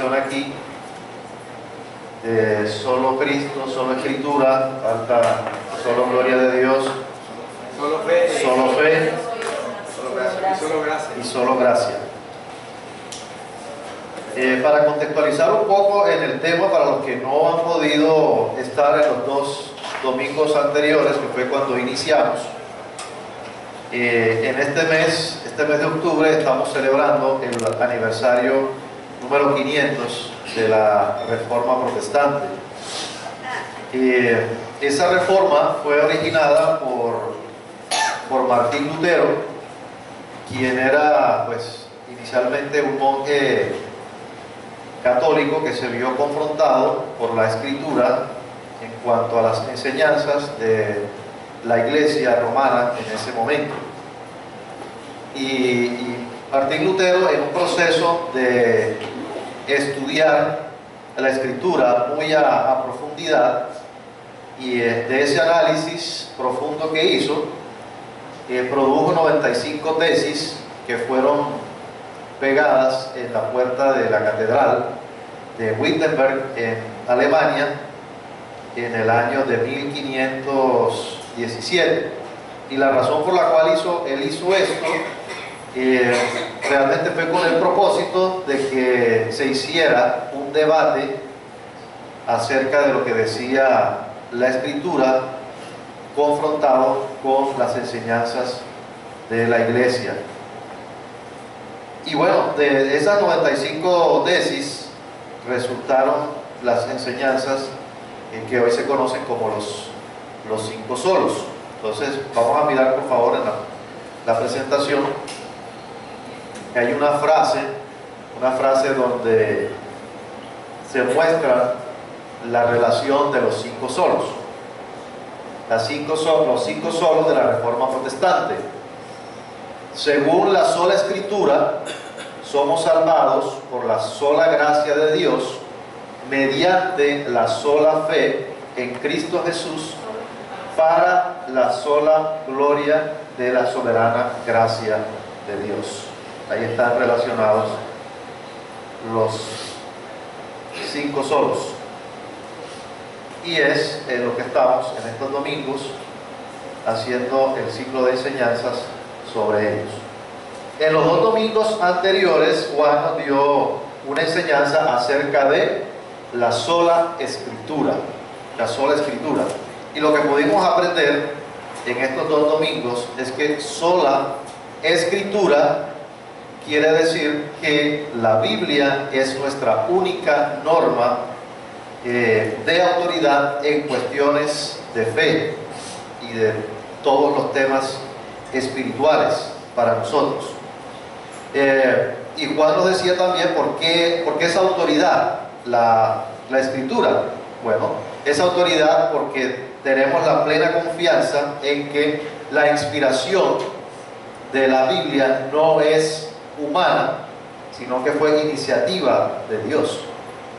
canción aquí de solo Cristo, solo Escritura, falta solo gloria de Dios, Solo fe. solo fe Solo gracia. Y solo gracia. y solo gracia. Para contextualizar un poco en el tema, para los que no han podido estar en los 2 domingos anteriores, que fue cuando iniciamos, en este mes de octubre estamos celebrando el aniversario número 500 de la Reforma Protestante. Esa reforma fue originada por Martín Lutero, quien era pues inicialmente un monje católico que se vio confrontado por la Escritura en cuanto a las enseñanzas de la Iglesia romana en ese momento. Y Martín Lutero, en un proceso de estudiar la Escritura muy a profundidad, y de ese análisis profundo que hizo, produjo 95 tesis que fueron pegadas en la puerta de la catedral de Wittenberg en Alemania en el año de 1517. Y la razón por la cual él hizo esto realmente fue con el propósito de que se hiciera un debate acerca de lo que decía la Escritura, confrontado con las enseñanzas de la Iglesia. Y bueno, de esas 95 tesis resultaron las enseñanzas que hoy se conocen como los 5 solos. Entonces vamos a mirar por favor en la presentación, que hay una frase donde se muestra la relación de los 5 solos, los 5 solos de la Reforma Protestante. Según la sola Escritura, somos salvados por la sola gracia de Dios, mediante la sola fe en Cristo Jesús, para la sola gloria de la soberana gracia de Dios. Ahí están relacionados los 5 solos. Y es en lo que estamos en estos domingos haciendo el ciclo de enseñanzas sobre ellos. En los 2 domingos anteriores, Juan nos dio una enseñanza acerca de la sola Escritura. La sola Escritura. Y lo que pudimos aprender en estos 2 domingos es que sola Escritura quiere decir que la Biblia es nuestra única norma de autoridad en cuestiones de fe y de todos los temas espirituales para nosotros. Y Juan nos decía también por qué esa autoridad, la Escritura. Bueno, esa autoridad porque tenemos la plena confianza en que la inspiración de la Biblia no es humana, sino que fue iniciativa de Dios.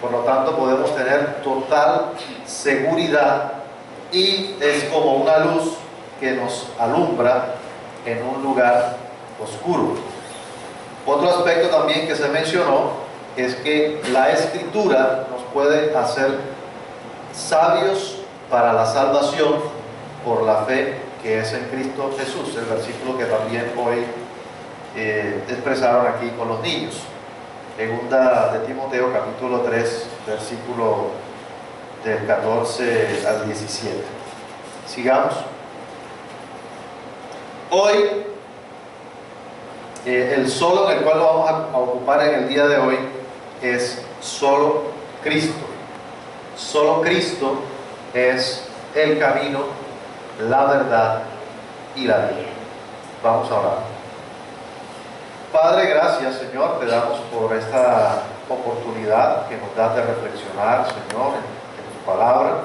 Por lo tanto, podemos tener total seguridad y es como una luz que nos alumbra en un lugar oscuro. Otro aspecto también que se mencionó es que la Escritura nos puede hacer sabios para la salvación por la fe que es en Cristo Jesús, el versículo que también hoy expresaron aquí con los niños. Segunda de Timoteo capítulo 3, versículo del 14 al 17. Sigamos. Hoy, el solo en el cual lo vamos a ocupar en el día de hoy es solo Cristo. Solo Cristo es el camino, la verdad y la vida. Vamos a orar. Padre, gracias, Señor, te damos por esta oportunidad que nos das de reflexionar, Señor, en tu palabra.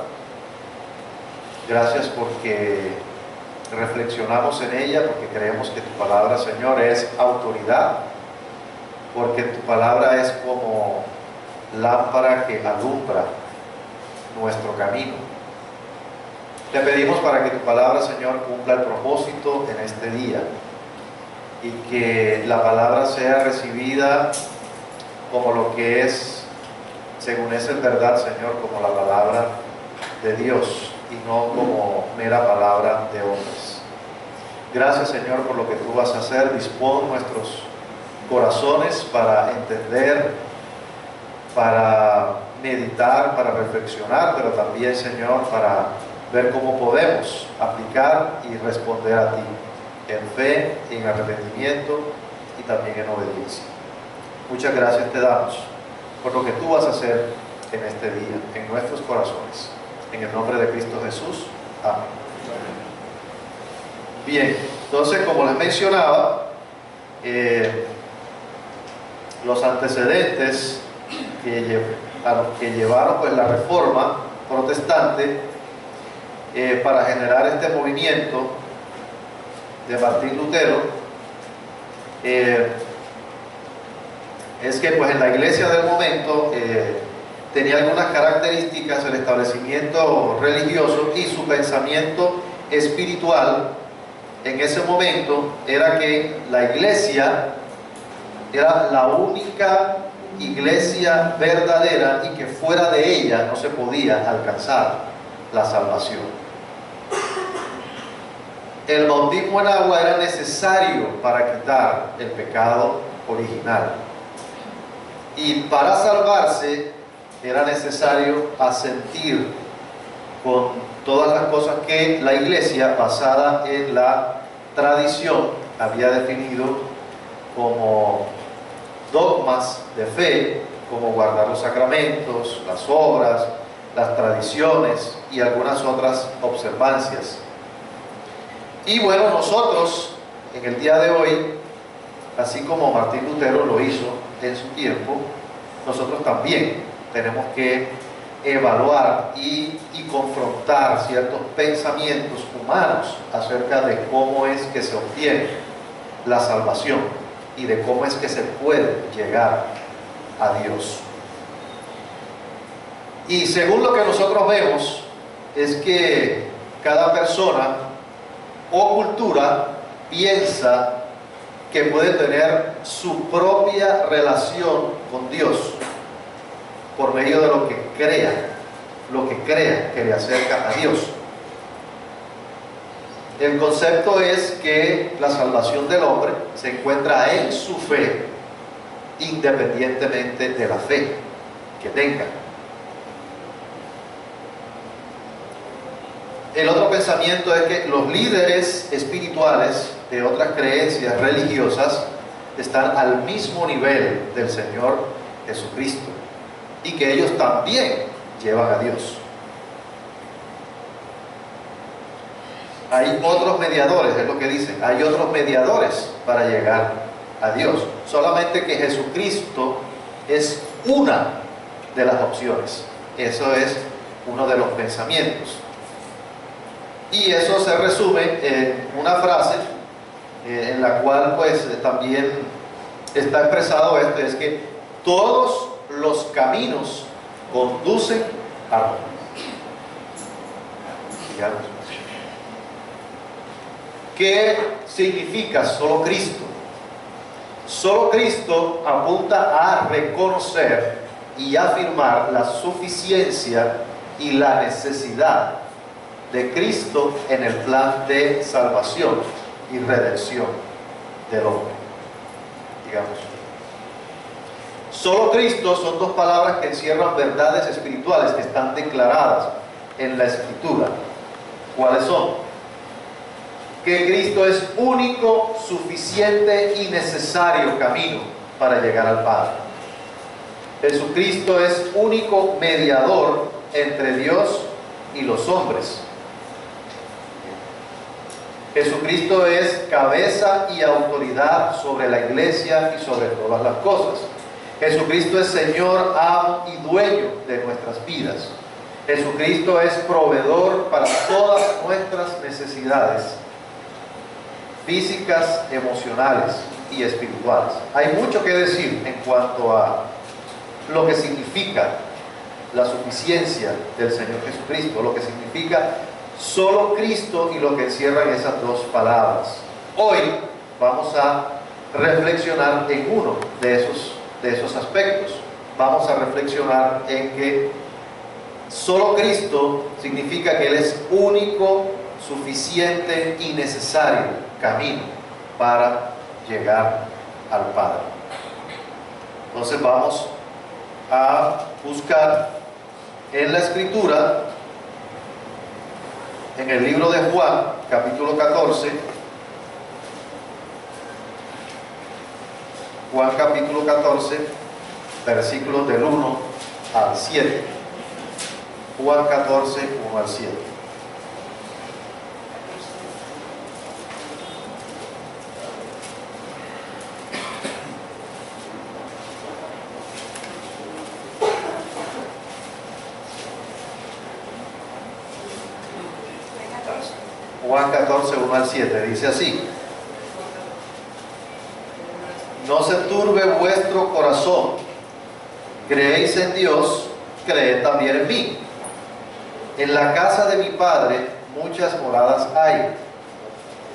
Gracias porque reflexionamos en ella, porque creemos que tu palabra, Señor, es autoridad, porque tu palabra es como lámpara que alumbra nuestro camino. Te pedimos para que tu palabra, Señor, cumpla el propósito en este día y que la palabra sea recibida como lo que es según esa es verdad, Señor, como la palabra de Dios y no como mera palabra de hombres. Gracias, Señor, por lo que tú vas a hacer. Dispón nuestros corazones para entender, para meditar, para reflexionar, pero también, Señor, para ver cómo podemos aplicar y responder a ti en fe, en arrepentimiento y también en obediencia. Muchas gracias te damos por lo que tú vas a hacer en este día, en nuestros corazones. En el nombre de Cristo Jesús. Amén. Bien, entonces, como les mencionaba, los antecedentes a los que llevaron pues la reforma protestante para generar este movimiento de Martín Lutero es que pues en la iglesia del momento tenía algunas características el establecimiento religioso y su pensamiento espiritual en ese momento era que la iglesia era la única iglesia verdadera y que fuera de ella no se podía alcanzar la salvación. El bautismo en agua era necesario para quitar el pecado original. Y para salvarse era necesario asentir con todas las cosas que la iglesia, basada en la tradición, había definido como dogmas de fe, como guardar los sacramentos, las obras, las tradiciones y algunas otras observancias. Y bueno, nosotros en el día de hoy, así como Martín Lutero lo hizo en su tiempo, nosotros también tenemos que evaluar y confrontar ciertos pensamientos humanos acerca de cómo es que se obtiene la salvación y de cómo es que se puede llegar a Dios. Y según lo que nosotros vemos, es que cada persona o cultura piensa que puede tener su propia relación con Dios por medio de lo que crea que le acerca a Dios. El concepto es que la salvación del hombre se encuentra en su fe, independientemente de la fe que tenga. El otro pensamiento es que los líderes espirituales de otras creencias religiosas están al mismo nivel del Señor Jesucristo y que ellos también llevan a Dios. Hay otros mediadores, es lo que dicen, hay otros mediadores para llegar a Dios. Solamente que Jesucristo es una de las opciones. Eso es uno de los pensamientos. Y eso se resume en una frase en la cual pues también está expresado esto, es que todos los caminos conducen a Roma. Digamos. ¿Qué significa solo Cristo? Solo Cristo apunta a reconocer y afirmar la suficiencia y la necesidad de Cristo en el plan de salvación y redención del hombre. Digamos. Solo Cristo son dos palabras que encierran verdades espirituales que están declaradas en la Escritura. ¿Cuáles son? Que Cristo es único, suficiente y necesario camino para llegar al Padre. Jesucristo es único mediador entre Dios y los hombres. Jesucristo es cabeza y autoridad sobre la iglesia y sobre todas las cosas. Jesucristo es Señor, amo y dueño de nuestras vidas. Jesucristo es proveedor para todas nuestras necesidades físicas, emocionales y espirituales. Hay mucho que decir en cuanto a lo que significa la suficiencia del Señor Jesucristo, lo que significa solo Cristo y lo que encierran esas dos palabras. Hoy vamos a reflexionar en uno de esos aspectos. vamos a reflexionar en que solo Cristo significa que Él es único, suficiente y necesario camino para llegar al Padre. Entonces vamos a buscar en la Escritura, en el libro de Juan, capítulo 14, Juan capítulo 14, versículos del 1 al 7. Juan 14, 1 al 7. Juan 14, 1 al 7, dice así: no se turbe vuestro corazón, creéis en Dios, creed también en mí. En la casa de mi Padre muchas moradas hay.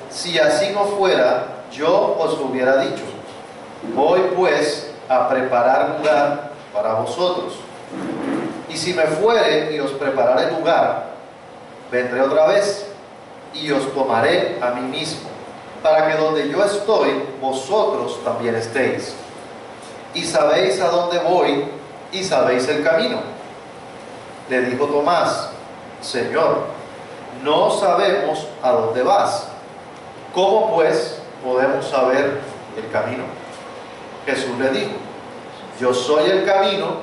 Si así no fuera, yo os lo hubiera dicho. Voy pues a preparar lugar para vosotros. Y si me fuere y os prepararé lugar, vendré otra vez y os tomaré a mí mismo, para que donde yo estoy, vosotros también estéis. Y sabéis a dónde voy, y sabéis el camino. Le dijo Tomás: Señor, no sabemos a dónde vas. ¿Cómo pues podemos saber el camino? Jesús le dijo: yo soy el camino,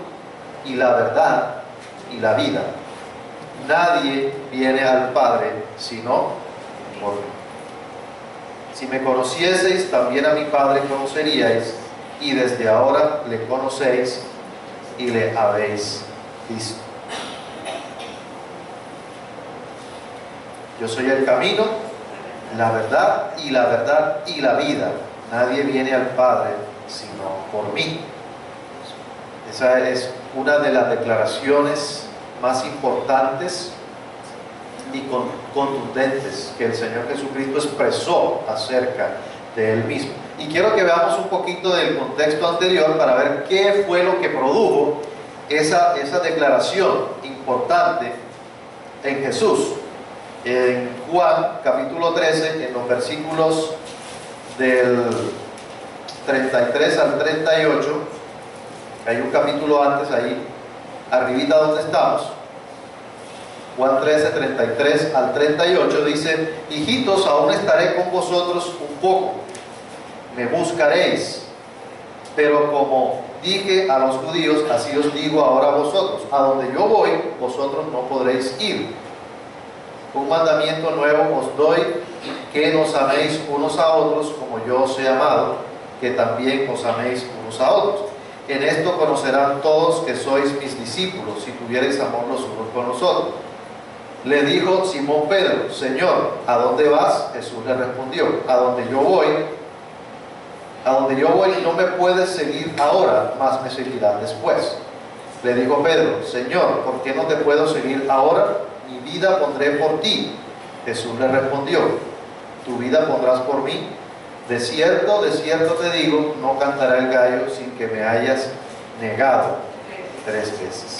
y la verdad, y la vida. Nadie viene al Padre sino por mí. Si me conocieseis, también a mi Padre conoceríais, y desde ahora le conocéis y le habéis visto. Yo soy el camino, la verdad y la vida. Nadie viene al Padre sino por mí. Esa es una de las declaraciones más importantes y contundentes que el Señor Jesucristo expresó acerca de Él mismo. Y quiero que veamos un poquito del contexto anterior para ver qué fue lo que produjo esa declaración importante en Jesús. En Juan capítulo 13, en los versículos del 33 al 38, hay un capítulo antes ahí, arribita donde estamos, Juan 13, 33 al 38, dice: hijitos, aún estaré con vosotros un poco, me buscaréis, pero como dije a los judíos, así os digo ahora a vosotros: a donde yo voy, vosotros no podréis ir. Un mandamiento nuevo os doy, que nos améis unos a otros como yo os he amado, que también os améis unos a otros. En esto conocerán todos que sois mis discípulos, si tuviereis amor los unos con los otros. Le dijo Simón Pedro: Señor, ¿a dónde vas? Jesús le respondió: a donde yo voy no me puedes seguir ahora, mas me seguirás después. Le dijo Pedro: Señor, ¿por qué no te puedo seguir ahora? Mi vida pondré por ti. Jesús le respondió: ¿tu vida pondrás por mí? De cierto te digo, no cantará el gallo sin que me hayas negado 3 veces.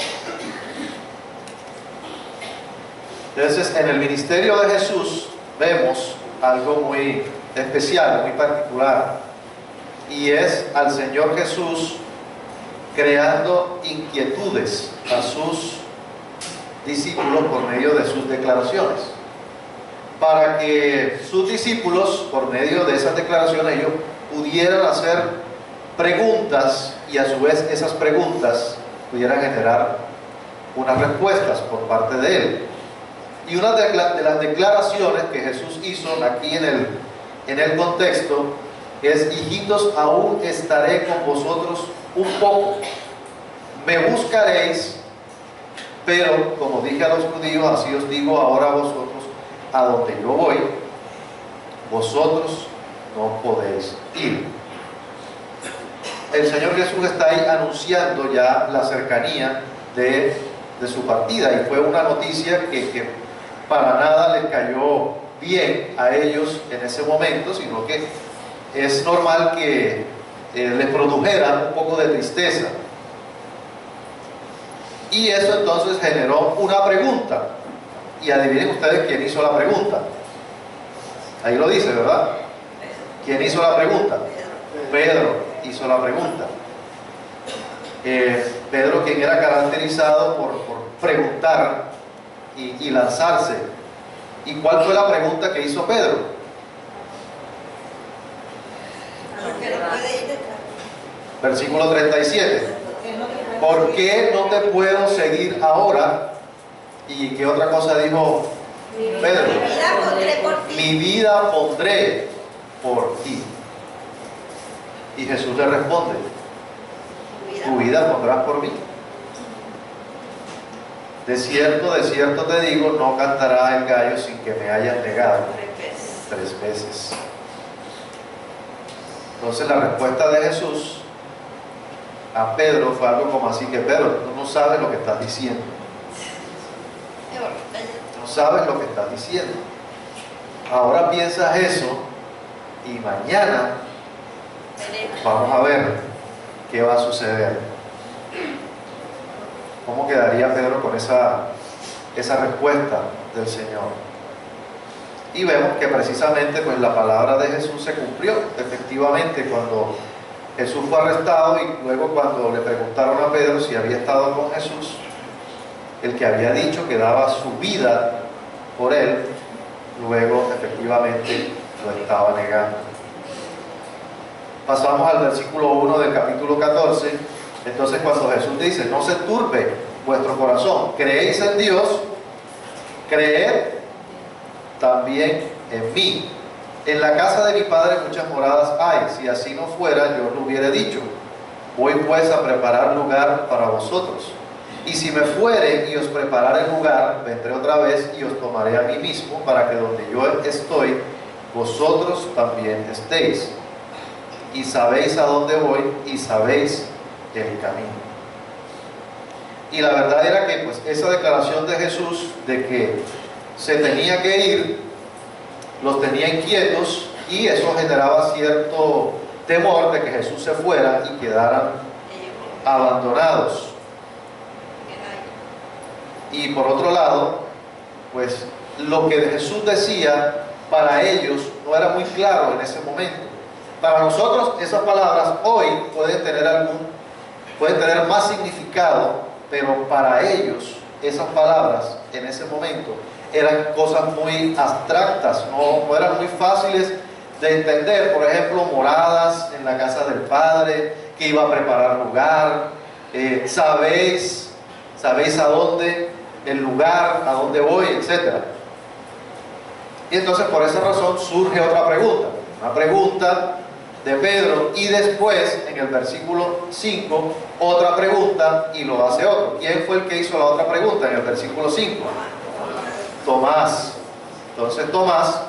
Entonces, en el ministerio de Jesús vemos algo muy especial, muy particular, y es al Señor Jesús creando inquietudes a sus discípulos por medio de sus declaraciones, para que sus discípulos, por medio de esas declaraciones, ellos pudieran hacer preguntas, y a su vez esas preguntas pudieran generar unas respuestas por parte de Él. Y una de las declaraciones que Jesús hizo aquí en el contexto es: hijitos, aún estaré con vosotros un poco, me buscaréis, pero como dije a los judíos, así os digo ahora a vosotros: a donde yo voy, vosotros no podéis ir. El Señor Jesús está ahí anunciando ya la cercanía de su partida, y fue una noticia que para nada les cayó bien a ellos en ese momento, sino que es normal que les produjera un poco de tristeza. Y eso entonces generó una pregunta. Y adivinen ustedes quién hizo la pregunta. Ahí lo dice, ¿verdad? ¿Quién hizo la pregunta? Pedro hizo la pregunta. Pedro, quien era caracterizado por preguntar y lanzarse. ¿Y cuál fue la pregunta que hizo Pedro? Versículo 37. ¿Por qué no te puedo seguir ahora? ¿Y qué otra cosa dijo Pedro? Mi vida pondré por ti. Y Jesús le responde: tu vida pondrás por mí. De cierto te digo, no cantará el gallo sin que me hayas negado 3 veces. Entonces la respuesta de Jesús a Pedro fue algo como así: que Pedro, tú no sabes lo que estás diciendo. No sabes lo que estás diciendo. Ahora piensas eso y mañana vamos a ver qué va a suceder. ¿Cómo quedaría Pedro con esa respuesta del Señor? Y vemos que precisamente pues la palabra de Jesús se cumplió. Efectivamente, cuando Jesús fue arrestado y luego cuando le preguntaron a Pedro si había estado con Jesús, el que había dicho que daba su vida por él, luego efectivamente lo estaba negando. Pasamos al versículo 1 del capítulo 14. Entonces cuando Jesús dice: no se turbe vuestro corazón, creéis en Dios, creed también en mí. En la casa de mi Padre muchas moradas hay. Si así no fuera, yo lo hubiera dicho. Voy pues a preparar lugar para vosotros. Y si me fuere y os preparare el lugar, vendré otra vez y os tomaré a mí mismo, para que donde yo estoy, vosotros también estéis. Y sabéis a dónde voy y sabéis el camino. Y la verdad era que pues esa declaración de Jesús de que se tenía que ir, los tenía inquietos, y eso generaba cierto temor de que Jesús se fuera y quedaran abandonados. Y por otro lado, pues lo que Jesús decía para ellos no era muy claro en ese momento. Para nosotros esas palabras hoy pueden tener más significado, pero para ellos esas palabras en ese momento eran cosas muy abstractas, no eran muy fáciles de entender. Por ejemplo, moradas en la casa del Padre, que iba a preparar lugar, sabéis a dónde, el lugar, a dónde voy, etc. Y entonces por esa razón surge otra pregunta, una pregunta de Pedro, y después en el versículo 5 otra pregunta, y lo hace otro. ¿Quién fue el que hizo la otra pregunta en el versículo 5? Tomás. Entonces Tomás,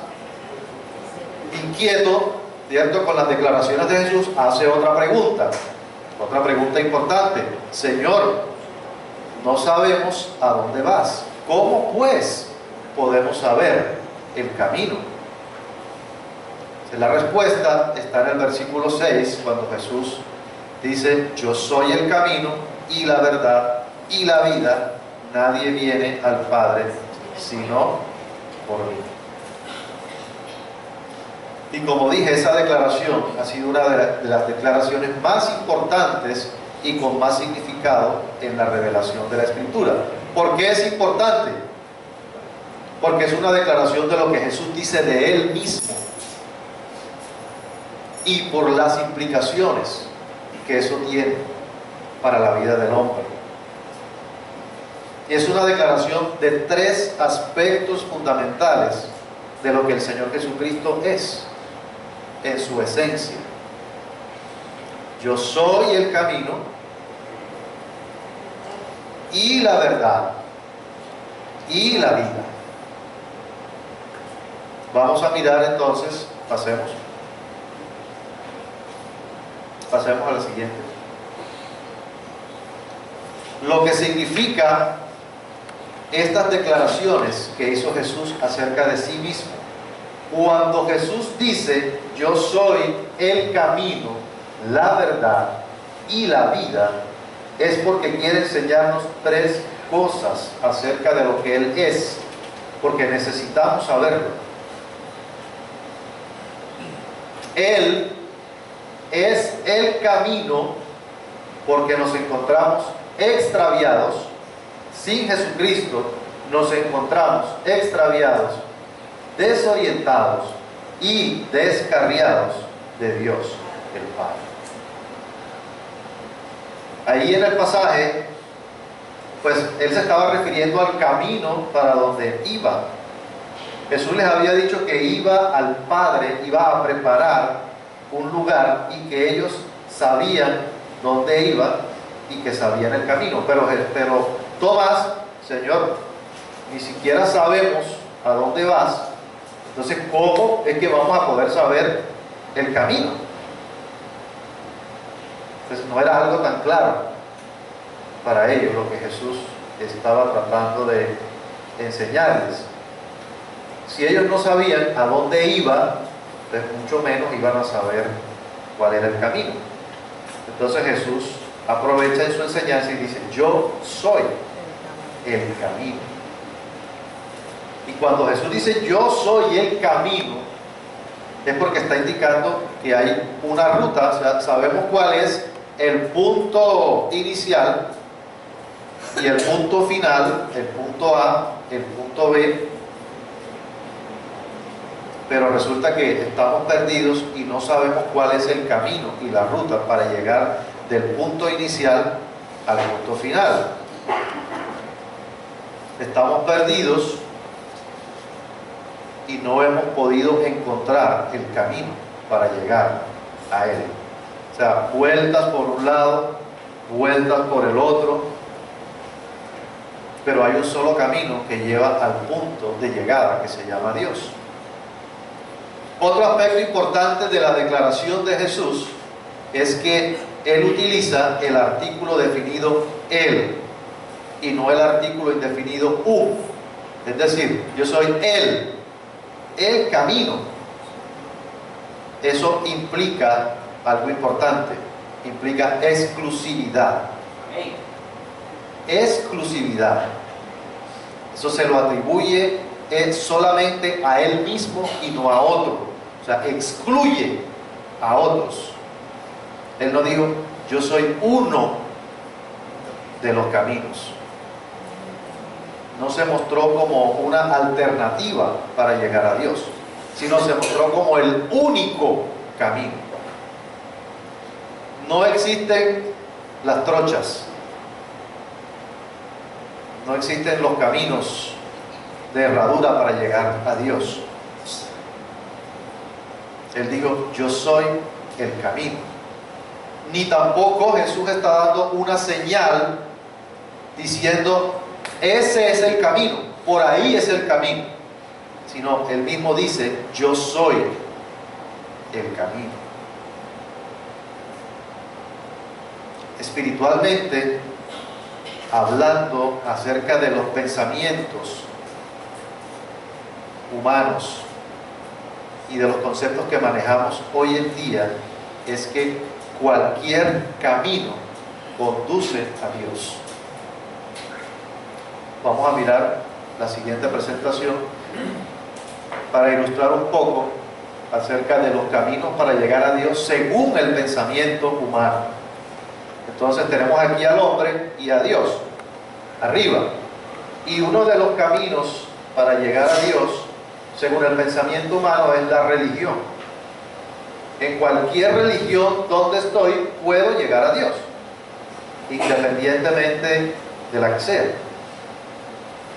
inquieto, ¿cierto?, con las declaraciones de Jesús, hace otra pregunta importante: Señor, no sabemos a dónde vas, ¿cómo pues podemos saber el camino? La respuesta está en el versículo 6, cuando Jesús dice: yo soy el camino y la verdad y la vida, nadie viene al Padre sino por mí. Y como dije, esa declaración ha sido una de las declaraciones más importantes y con más significado en la revelación de la Escritura. ¿Por qué es importante? Porque es una declaración de lo que Jesús dice de Él mismo, y por las implicaciones que eso tiene para la vida del hombre. Y es una declaración de 3 aspectos fundamentales de lo que el Señor Jesucristo es en su esencia. Yo soy el camino y la verdad y la vida. Vamos a mirar entonces, pasemos a la siguiente. Lo que significa estas declaraciones que hizo Jesús acerca de sí mismo. Cuando Jesús dice: yo soy el camino, la verdad y la vida, es porque quiere enseñarnos tres cosas acerca de lo que Él es, porque necesitamos saberlo. Él es el camino porque nos encontramos extraviados. Sin Jesucristo nos encontramos extraviados, desorientados y descarriados de Dios el Padre. Ahí en el pasaje, pues Él se estaba refiriendo al camino para donde iba. Jesús les había dicho que iba al Padre, iba a preparar un lugar y que ellos sabían dónde iba y que sabían el camino. Pero Tomás, Señor, ni siquiera sabemos a dónde vas. Entonces, ¿cómo es que vamos a poder saber el camino? Entonces, no era algo tan claro para ellos lo que Jesús estaba tratando de enseñarles. Si ellos no sabían a dónde iba, pues mucho menos iban a saber cuál era el camino. Entonces Jesús aprovecha en su enseñanza y dice: yo soy el camino. Y cuando Jesús dice yo soy el camino, es porque está indicando que hay una ruta. O sea, sabemos cuál es el punto inicial y el punto final, el punto A, el punto B, pero resulta que estamos perdidos y no sabemos cuál es el camino y la ruta para llegar del punto inicial al punto final. Estamos perdidos y no hemos podido encontrar el camino para llegar a Él. O sea, vueltas por un lado, vueltas por el otro, pero hay un solo camino que lleva al punto de llegada, que se llama Dios. Otro aspecto importante de la declaración de Jesús es que Él utiliza el artículo definido Él y no el artículo indefinido U. Es decir, yo soy Él, el camino. Eso implica algo importante, implica exclusividad. Exclusividad. Eso se lo atribuye solamente a Él mismo y no a otro. O sea, excluye a otros. Él no dijo yo soy uno de los caminos. No se mostró como una alternativa para llegar a Dios, sino se mostró como el único camino. No existen las trochas, no existen los caminos de herradura para llegar a Dios. Él dijo yo soy el camino. Ni tampoco Jesús está dando una señal diciendo ese es el camino, por ahí es el camino, sino Él mismo dice yo soy el camino. Espiritualmente, hablando acerca de los pensamientos humanos y de los conceptos que manejamos hoy en día, es que cualquier camino conduce a Dios. Vamos a mirar la siguiente presentación para ilustrar un poco acerca de los caminos para llegar a Dios según el pensamiento humano. Entonces tenemos aquí al hombre y a Dios arriba, y uno de los caminos para llegar a Dios según el pensamiento humano es la religión. En cualquier religión donde estoy puedo llegar a Dios, independientemente de la que sea.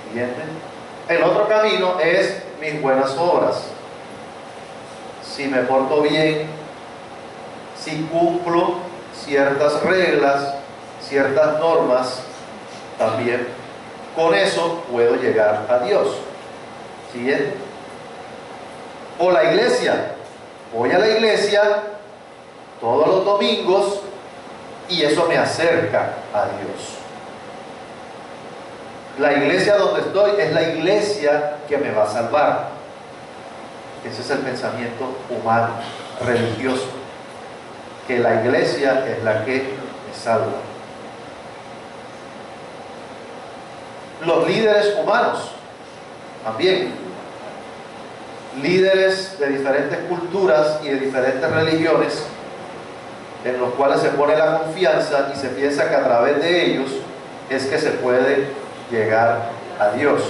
¿Entienden? El otro camino es mis buenas obras. Si me porto bien, si cumplo ciertas reglas, ciertas normas, también con eso puedo llegar a Dios. ¿Siguiente? O la iglesia. Voy a la iglesia todos los domingos y eso me acerca a Dios. La iglesia donde estoy es la iglesia que me va a salvar. Ese es el pensamiento humano, religioso, que la iglesia es la que me salva. Los líderes humanos, también. Líderes de diferentes culturas y de diferentes religiones, en los cuales se pone la confianza y se piensa que a través de ellos es que se puede llegar a Dios.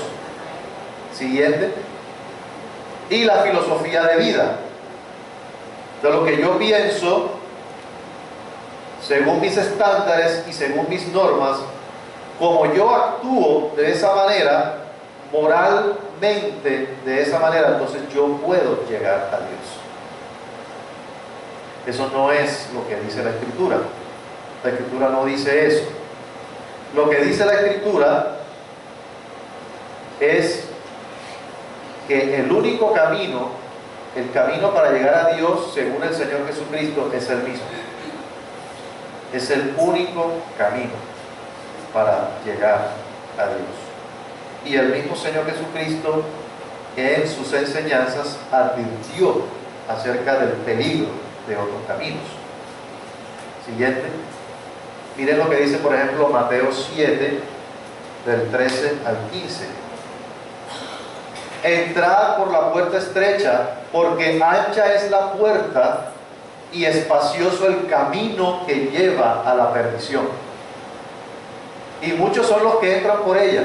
Siguiente. Y la filosofía de vida. De lo que yo pienso, según mis estándares y según mis normas, como yo actúo de esa manera, moralmente de esa manera, entonces yo puedo llegar a Dios. Eso no es lo que dice la Escritura. La Escritura no dice eso. Lo que dice la Escritura es que el único camino, el camino para llegar a Dios, según el Señor Jesucristo, es el mismo. Es el único camino para llegar a Dios. Y el mismo Señor Jesucristo en sus enseñanzas advirtió acerca del peligro de otros caminos. Siguiente. Miren lo que dice, por ejemplo, Mateo 7, del 13 al 15. Entrad por la puerta estrecha, porque ancha es la puerta y espacioso el camino que lleva a la perdición. Y muchos son los que entran por ella,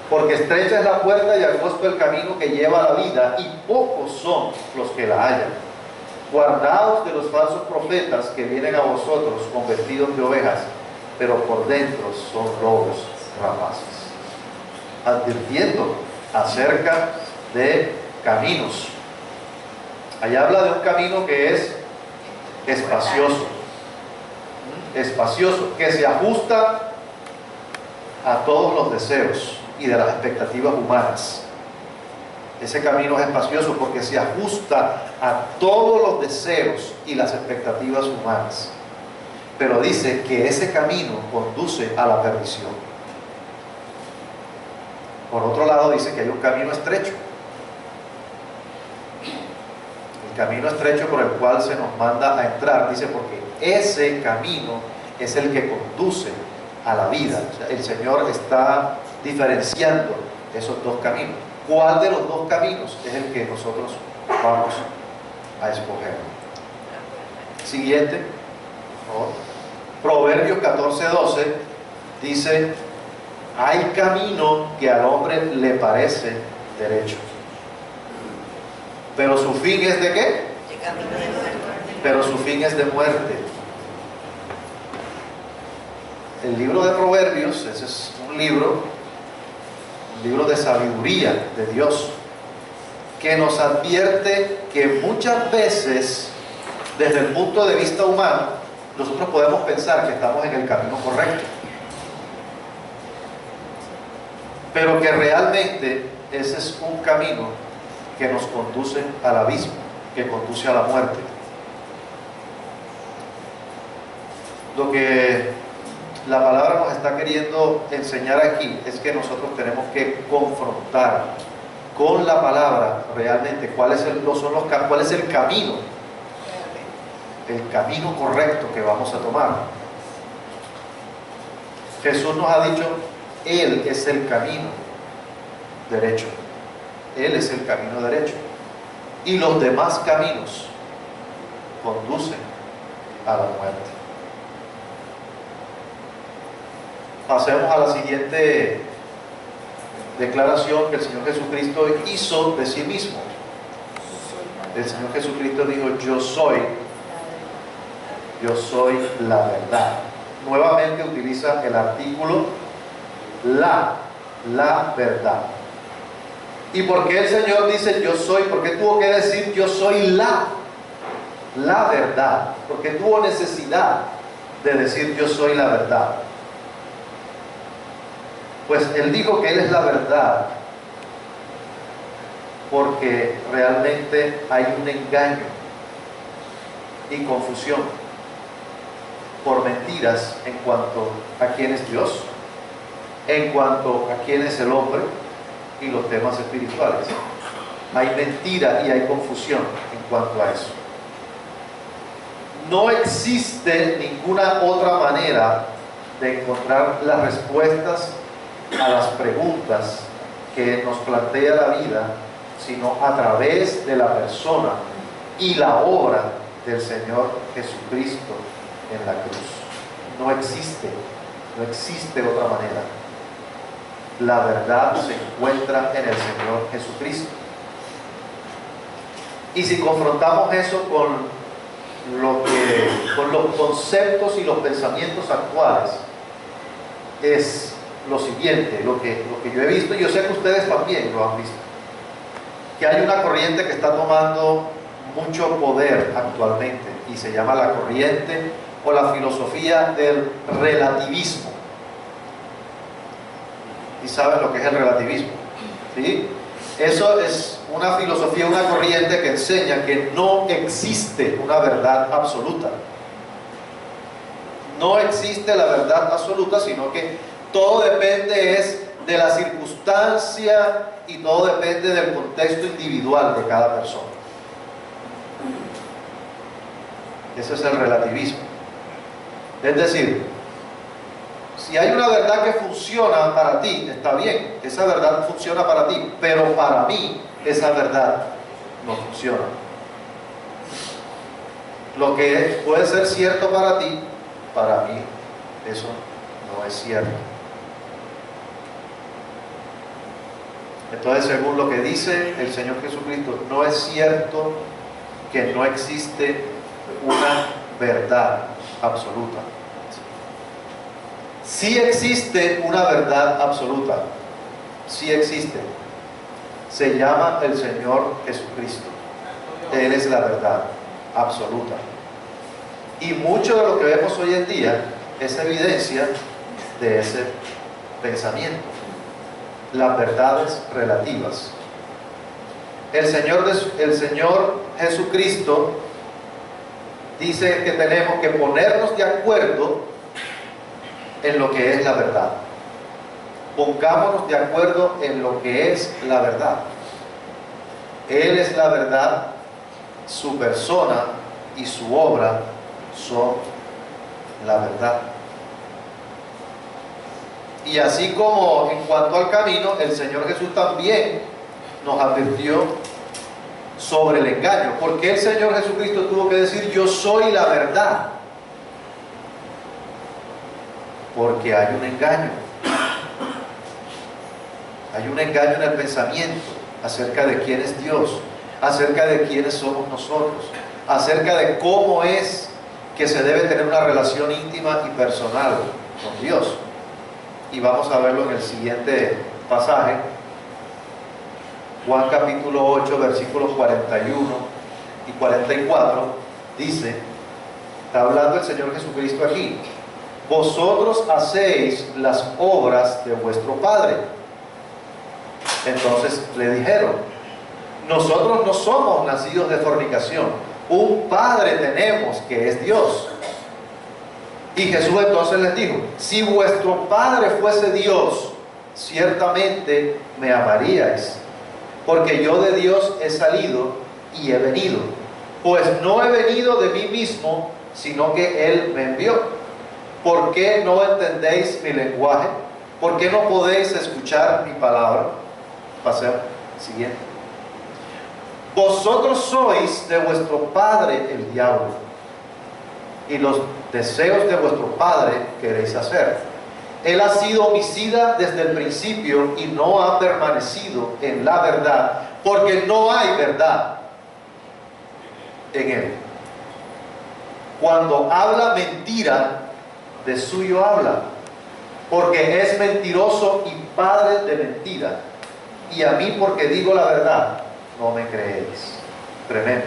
porque estrecha es la puerta y angosto el camino que lleva a la vida, y pocos son los que la hallan. Guardaos de los falsos profetas que vienen a vosotros con vestidos de ovejas, pero por dentro son lobos rapaces. Advirtiendo acerca de caminos. Allá habla de un camino que es espacioso, que se ajusta a todos los deseos y de las expectativas humanas. Ese camino es espacioso porque se ajusta a todos los deseos y las expectativas humanas. Pero dice que ese camino conduce a la perdición. Por otro lado, dice que hay un camino estrecho. El camino estrecho por el cual se nos manda a entrar, dice, porque ese camino es el que conduce a la vida. O sea, el Señor está diferenciando esos dos caminos. ¿Cuál de los dos caminos es el que nosotros vamos a escoger? Siguiente. Proverbios 14:12 dice: hay camino que al hombre le parece derecho, pero su fin es ¿de qué? Pero su fin es de muerte. El libro de Proverbios, ese es un libro de sabiduría de Dios, que nos advierte que muchas veces, desde el punto de vista humano, nosotros podemos pensar que estamos en el camino correcto, pero que realmente ese es un camino que nos conduce al abismo, que conduce a la muerte. Lo que la palabra nos está queriendo enseñar aquí es que nosotros tenemos que confrontar con la palabra realmente cuál es el camino, correcto que vamos a tomar. Jesús nos ha dicho: Él es el camino derecho. Él es el camino derecho. Y los demás caminos conducen a la muerte. Pasemos a la siguiente declaración que el Señor Jesucristo hizo de sí mismo. El Señor Jesucristo dijo: yo soy la verdad. Nuevamente utiliza el artículo la verdad. ¿Y por qué el Señor dice yo soy? ¿Por qué tuvo que decir yo soy la verdad? ¿Por qué tuvo necesidad de decir yo soy la verdad? Pues Él dijo que Él es la verdad porque realmente hay un engaño y confusión por mentiras en cuanto a quién es Dios, en cuanto a quién es el hombre y los temas espirituales. Hay mentira y hay confusión en cuanto a eso. No existe ninguna otra manera de encontrar las respuestas a las preguntas que nos plantea la vida, sino a través de la persona y la obra del Señor Jesucristo en la cruz. No existe otra manera. La verdad se encuentra en el Señor Jesucristo. Y si confrontamos eso con los conceptos y los pensamientos actuales, es lo siguiente, lo que yo he visto, y yo sé que ustedes también lo han visto, que hay una corriente que está tomando mucho poder actualmente, y se llama la corriente o la filosofía del relativismo. ¿Y saben lo que es el relativismo? ¿Sí? Eso es una filosofía, una corriente que enseña que no existe una verdad absoluta. No existe la verdad absoluta, sino que todo depende de la circunstancia y todo depende del contexto individual de cada persona. Ese es el relativismo. Es decir, si hay una verdad que funciona para ti, está bien, esa verdad funciona para ti, pero para mí esa verdad no funciona. Lo que puede ser cierto para ti, para mí eso no es cierto. Entonces, según lo que dice el Señor Jesucristo, no es cierto que no existe una verdad absoluta. Sí existe una verdad absoluta, sí existe. Se llama el Señor Jesucristo. Él es la verdad absoluta. Y mucho de lo que vemos hoy en día es evidencia de ese pensamiento. Las verdades relativas. El Señor Jesucristo dice que tenemos que ponernos de acuerdo en lo que es la verdad. Pongámonos de acuerdo en lo que es la verdad. Él es la verdad, su persona y su obra son la verdad. Y así como en cuanto al camino, el Señor Jesús también nos advirtió sobre el engaño. ¿Por qué el Señor Jesucristo tuvo que decir yo soy la verdad? Porque hay un engaño. Hay un engaño en el pensamiento acerca de quién es Dios, acerca de quiénes somos nosotros, acerca de cómo es que se debe tener una relación íntima y personal con Dios. Y vamos a verlo en el siguiente pasaje, Juan capítulo 8, versículos 41 y 44, dice, está hablando el Señor Jesucristo aquí, vosotros hacéis las obras de vuestro Padre. Entonces le dijeron, nosotros no somos nacidos de fornicación, un Padre tenemos que es Dios. Y Jesús entonces les dijo, si vuestro Padre fuese Dios, ciertamente me amaríais, porque yo de Dios he salido y he venido, pues no he venido de mí mismo, sino que Él me envió. ¿Por qué no entendéis mi lenguaje? ¿Por qué no podéis escuchar mi palabra? Paseo siguiente. Vosotros sois de vuestro padre el diablo, y los deseos de vuestro padre queréis hacer. Él ha sido homicida desde el principio y no ha permanecido en la verdad, porque no hay verdad en él. Cuando habla mentira, de suyo habla, porque es mentiroso y padre de mentira. Y a mí, porque digo la verdad, no me creéis. Tremendo.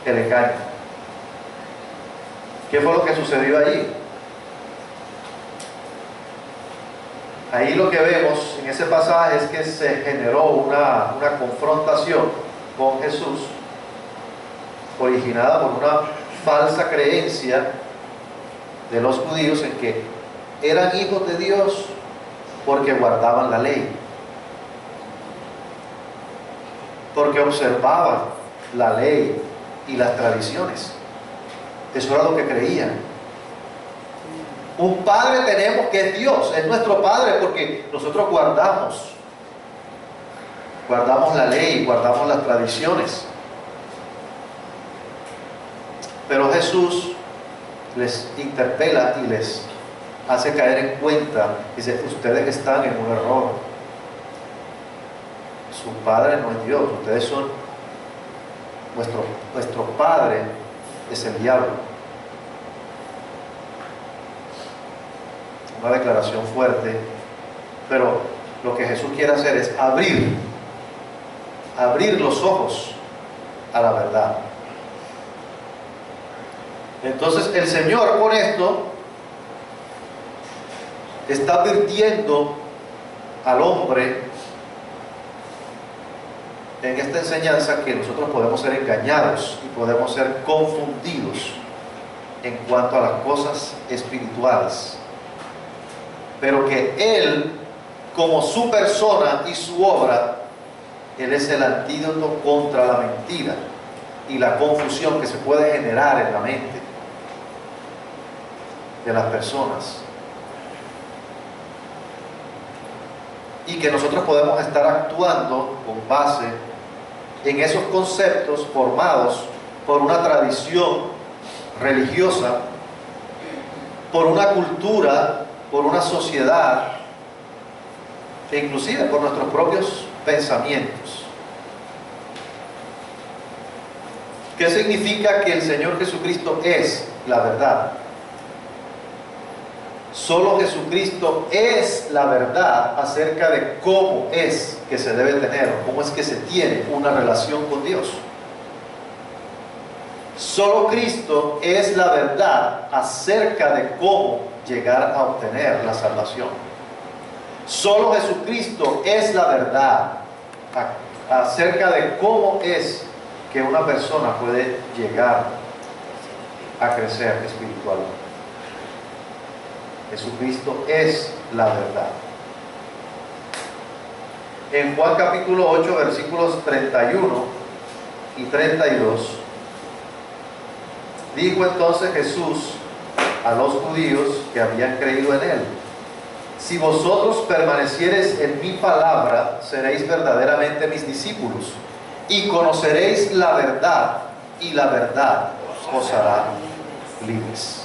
El engaño. ¿Qué fue lo que sucedió allí? Ahí lo que vemos en ese pasaje es que se generó una confrontación con Jesús, originada por una falsa creencia de los judíos en que eran hijos de Dios porque guardaban la ley, porque observaban la ley y las tradiciones. Eso era lo que creían. Un Padre tenemos que es Dios, es nuestro Padre, porque nosotros guardamos la ley, guardamos las tradiciones. Pero Jesús les interpela y les hace caer en cuenta. Dice, ustedes están en un error. Su Padre no es Dios, ustedes son, vuestro Padre es el diablo. Una declaración fuerte, pero lo que Jesús quiere hacer es abrir los ojos a la verdad. Entonces el Señor con esto está advirtiendo al hombre en esta enseñanza que nosotros podemos ser engañados y podemos ser confundidos en cuanto a las cosas espirituales, pero que Él, como su persona y su obra, Él es el antídoto contra la mentira y la confusión que se puede generar en la mente de las personas, y que nosotros podemos estar actuando con base en esos conceptos formados por una tradición religiosa, por una cultura, por una sociedad, e inclusive por nuestros propios pensamientos. ¿Qué significa que el Señor Jesucristo es la verdad? Solo Jesucristo es la verdad acerca de cómo es que se debe tener, cómo es que se tiene una relación con Dios. Solo Cristo es la verdad acerca de cómo llegar a obtener la salvación. Solo Jesucristo es la verdad acerca de cómo es que una persona puede llegar a crecer espiritualmente. Jesucristo es la verdad. En Juan capítulo 8, versículos 31 y 32, dijo entonces Jesús a los judíos que habían creído en Él: si vosotros permaneciereis en mi palabra, seréis verdaderamente mis discípulos, y conoceréis la verdad, y la verdad os hará libres.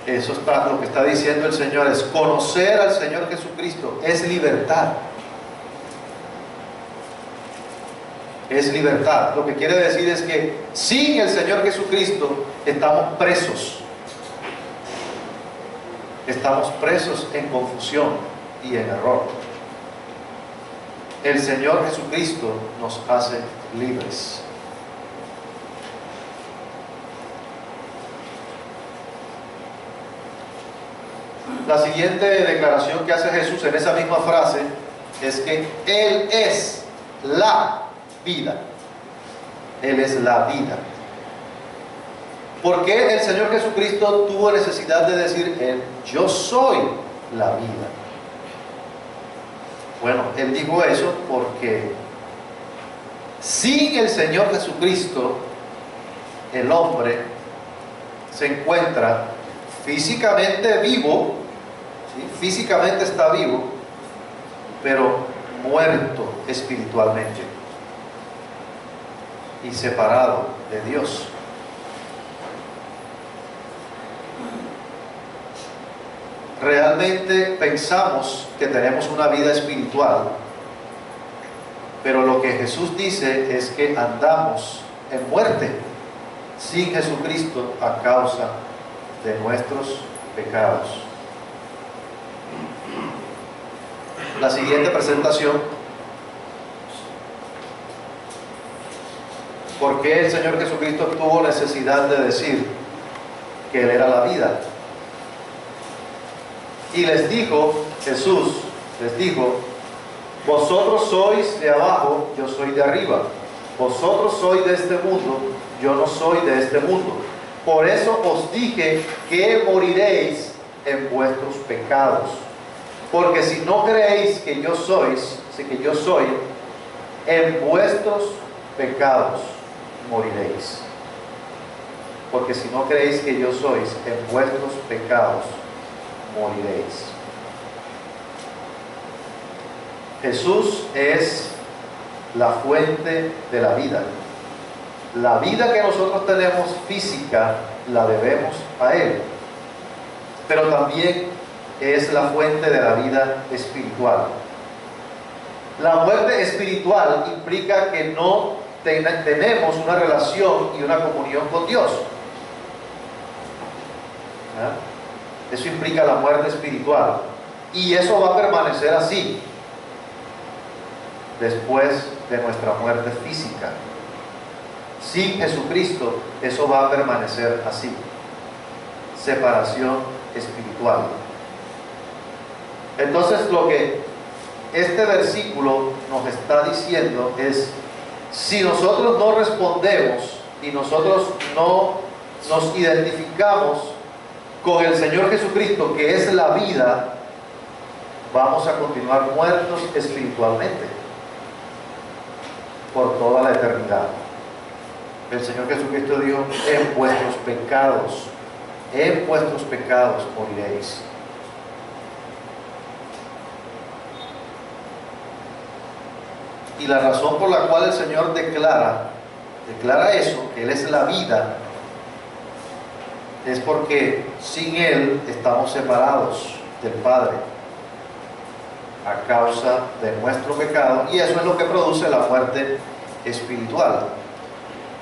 Eso está, lo que está diciendo el Señor es conocer al Señor Jesucristo, es libertad. Es libertad. Lo que quiere decir es que sin el Señor Jesucristo estamos presos. Estamos presos en confusión y en error. El Señor Jesucristo nos hace libres. La siguiente declaración que hace Jesús en esa misma frase es que Él es la vida. Él es la vida. ¿Por qué el Señor Jesucristo tuvo necesidad de decir yo soy la vida? Bueno, Él dijo eso porque sin el Señor Jesucristo, el hombre se encuentra físicamente vivo, ¿sí? Físicamente está vivo, pero muerto espiritualmente y separado de Dios. Realmente pensamos que tenemos una vida espiritual, pero lo que Jesús dice es que andamos en muerte sin Jesucristo a causa de nuestros pecados. La siguiente presentación: ¿por qué el Señor Jesucristo tuvo necesidad de decir que Él era la vida? Y les dijo, Jesús les dijo: vosotros sois de abajo, yo soy de arriba. Vosotros sois de este mundo, yo no soy de este mundo. Por eso os dije que moriréis en vuestros pecados. Porque si no creéis que yo soy, en vuestros pecados moriréis. porque si no creéis que yo sois, en vuestros pecados moriréis. Jesús es la fuente de la vida. La vida que nosotros tenemos física la debemos a Él, pero también es la fuente de la vida espiritual. La muerte espiritual implica que no tenemos una relación y una comunión con Dios. Eso implica la muerte espiritual, y eso va a permanecer así después de nuestra muerte física. Sin Jesucristo, eso va a permanecer así. Separación espiritual. Entonces, lo que este versículo nos está diciendo es: si nosotros no respondemos y nosotros no nos identificamos con el Señor Jesucristo, que es la vida, vamos a continuar muertos espiritualmente por toda la eternidad. El Señor Jesucristo dijo: en vuestros pecados moriréis. Y la razón por la cual el Señor declara eso, que Él es la vida, es porque sin Él estamos separados del Padre a causa de nuestro pecado, y eso es lo que produce la muerte espiritual.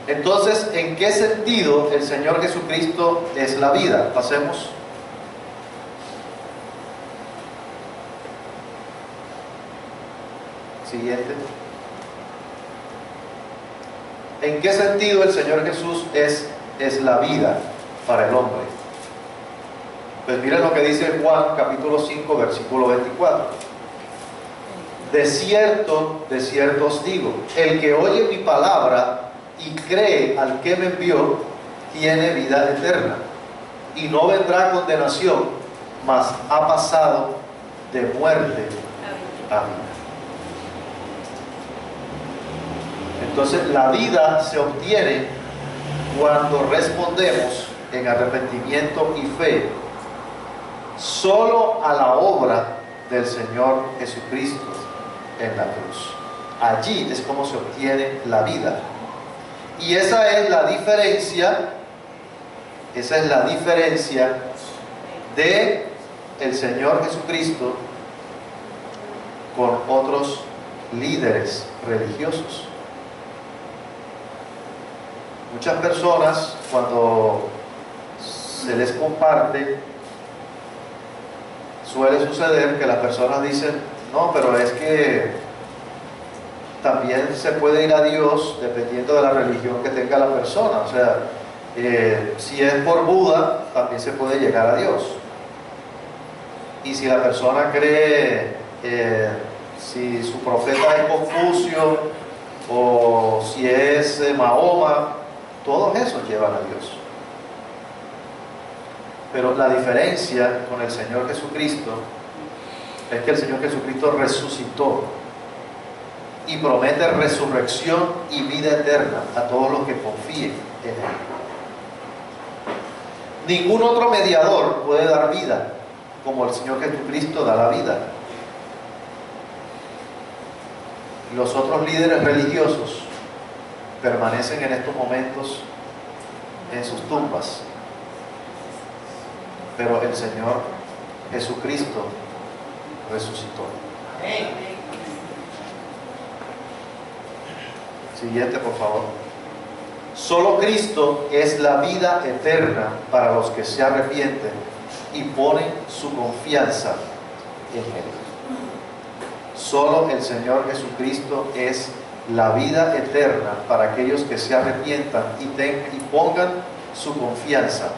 Entonces, ¿en qué sentido el Señor Jesucristo es la vida? Pasemos. Siguiente. ¿En qué sentido el Señor Jesús es la vida para el hombre? Pues miren lo que dice Juan capítulo 5 versículo 24. De cierto os digo, el que oye mi palabra y cree al que me envió, tiene vida eterna, y no vendrá a condenación, mas ha pasado de muerte a vida. Entonces, la vida se obtiene cuando respondemos en arrepentimiento y fe solo a la obra del Señor Jesucristo en la cruz. Allí es como se obtiene la vida. Y esa es la diferencia de el Señor Jesucristo con otros líderes religiosos. Muchas personas, cuando se les comparte, suele suceder que las personas dicen: no, pero es que también se puede ir a Dios dependiendo de la religión que tenga la persona. O sea, si es por Buda, también se puede llegar a Dios. Y si la persona cree, si su profeta es Confucio, o si es Mahoma, todos esos llevan a Dios. Pero la diferencia con el Señor Jesucristo es que el Señor Jesucristo resucitó y promete resurrección y vida eterna a todos los que confíen en Él. Ningún otro mediador puede dar vida como el Señor Jesucristo da la vida. Los otros líderes religiosos permanecen en estos momentos en sus tumbas, pero el Señor Jesucristo resucitó. Siguiente, por favor. Solo Cristo es la vida eterna para los que se arrepienten y ponen su confianza en Él. Solo el Señor Jesucristo es la vida eterna para aquellos que se arrepientan y pongan su confianza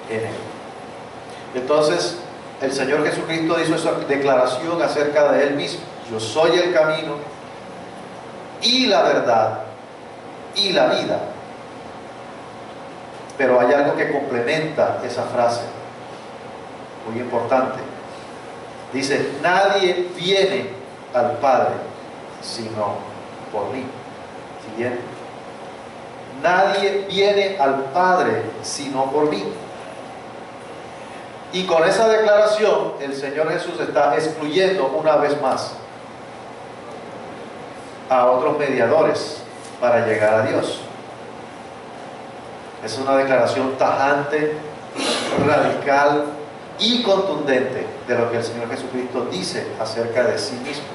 en Él. Entonces, el Señor Jesucristo hizo esa declaración acerca de Él mismo: yo soy el camino y la verdad y la vida. Pero hay algo que complementa esa frase, muy importante. Dice: nadie viene al Padre sino por mí. Siguiente. nadie viene al Padre sino por mí. Y con esa declaración el Señor Jesús está excluyendo una vez más a otros mediadores para llegar a Dios. Es una declaración tajante, radical y contundente de lo que el Señor Jesucristo dice acerca de sí mismo.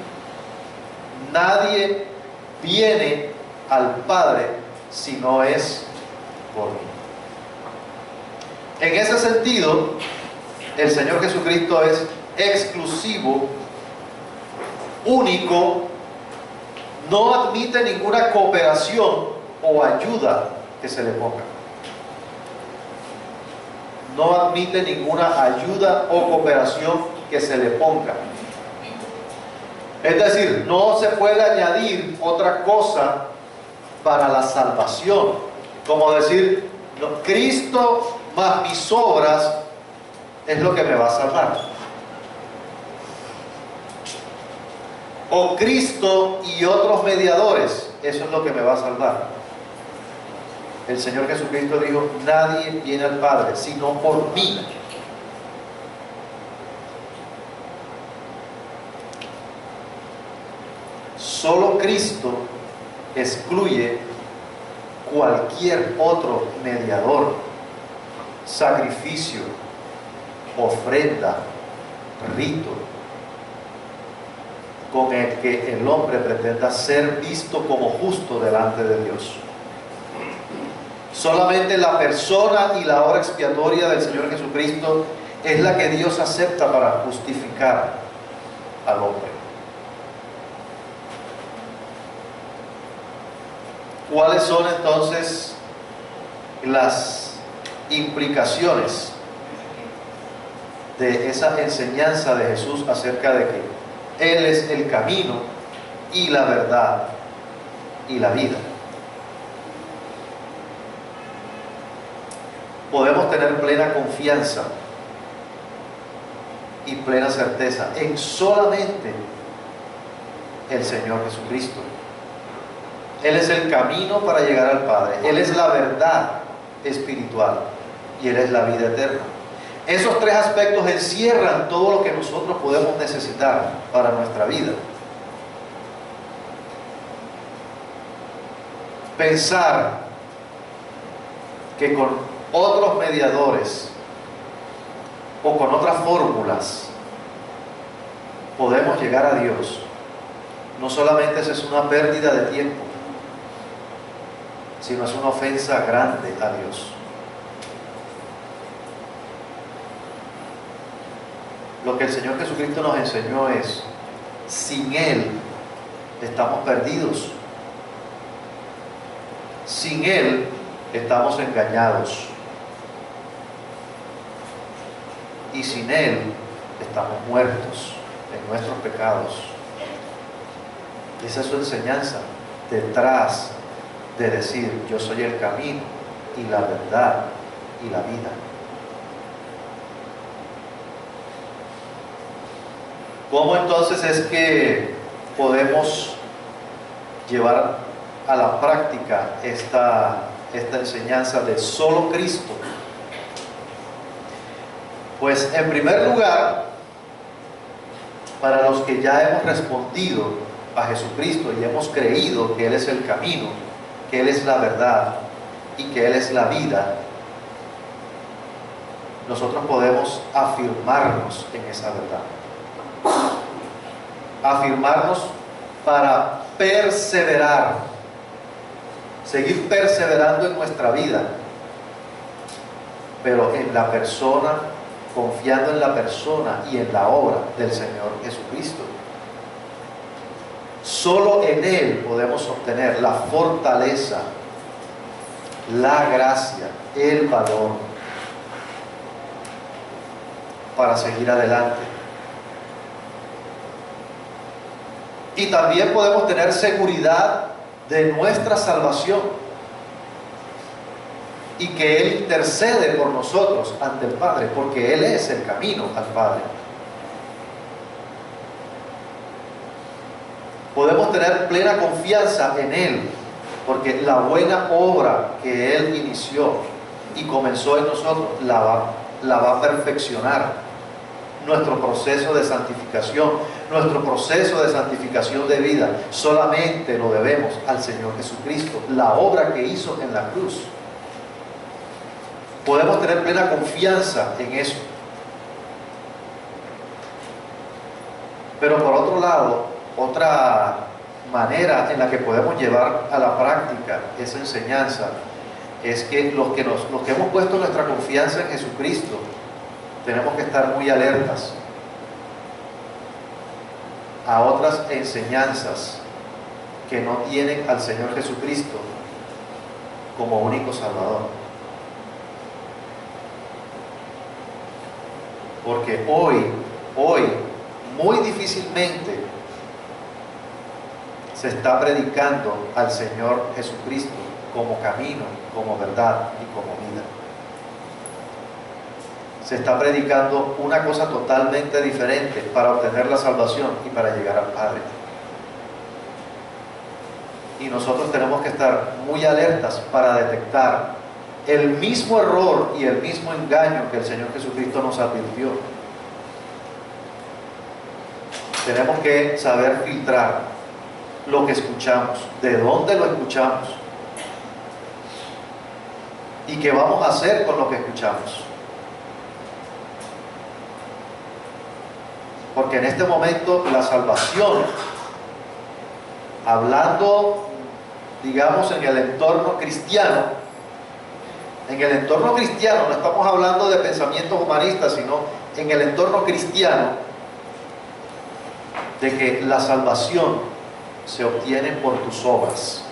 Nadie viene al Padre si no es por mí. En ese sentido, el Señor Jesucristo es exclusivo, único, no admite ninguna cooperación o ayuda que se le ponga. No admite ninguna ayuda o cooperación que se le ponga. Es decir, no se puede añadir otra cosa para la salvación. Como decir, no, Cristo más mis obras es lo que me va a salvar. O Cristo y otros mediadores, eso es lo que me va a salvar. El Señor Jesucristo dijo, nadie viene al Padre sino por mí. Solo Cristo excluye cualquier otro mediador, sacrificio, ofrenda, rito, con el que el hombre pretenda ser visto como justo delante de Dios. Solamente la persona y la obra expiatoria del Señor Jesucristo es la que Dios acepta para justificar al hombre. ¿Cuáles son entonces las implicaciones de esa enseñanza de Jesús acerca de que Él es el camino y la verdad y la vida? Podemos tener plena confianza y plena certeza en solamente el Señor Jesucristo. Él es el camino para llegar al Padre. Él es la verdad espiritual y Él es la vida eterna. Esos tres aspectos encierran todo lo que nosotros podemos necesitar para nuestra vida. Pensar que con otros mediadores o con otras fórmulas podemos llegar a Dios, no solamente es una pérdida de tiempo, sino es una ofensa grande a Dios. Lo que el Señor Jesucristo nos enseñó es, sin Él estamos perdidos. Sin Él estamos engañados. Y sin Él estamos muertos en nuestros pecados. Esa es su enseñanza detrás de decir, yo soy el camino y la verdad y la vida. ¿Cómo entonces es que podemos llevar a la práctica esta enseñanza de solo Cristo? Pues en primer lugar, para los que ya hemos respondido a Jesucristo y hemos creído que Él es el camino, que Él es la verdad y que Él es la vida, nosotros podemos afirmarnos en esa verdad. Afirmarnos para perseverar, seguir perseverando en nuestra vida, pero en la persona, confiando en la persona y en la obra del Señor Jesucristo. Solo en Él podemos obtener la fortaleza, la gracia, el valor para seguir adelante. Y también podemos tener seguridad de nuestra salvación y que Él intercede por nosotros ante el Padre, porque Él es el camino al Padre. Podemos tener plena confianza en Él Porque la buena obra que Él inició y comenzó en nosotros, la va a perfeccionar. Nuestro proceso de santificación, nuestro proceso de santificación de vida, solamente lo debemos al Señor Jesucristo, la obra que hizo en la cruz. Podemos tener plena confianza en eso. Pero por otro lado, otra manera en la que podemos llevar a la práctica esa enseñanza es que los que hemos puesto nuestra confianza en Jesucristo, tenemos que estar muy alertas a otras enseñanzas que no tienen al Señor Jesucristo como único Salvador. Porque hoy, muy difícilmente se está predicando al Señor Jesucristo como camino, como verdad y como vida. Se está predicando una cosa totalmente diferente para obtener la salvación y para llegar al Padre. Y nosotros tenemos que estar muy alertas para detectar el mismo error y el mismo engaño que el Señor Jesucristo nos advirtió. Tenemos que saber filtrar lo que escuchamos, de dónde lo escuchamos y qué vamos a hacer con lo que escuchamos. Porque en este momento la salvación, hablando, digamos, en el entorno cristiano, no estamos hablando de pensamientos humanistas, sino en el entorno cristiano, de que la salvación se obtiene por tus obras.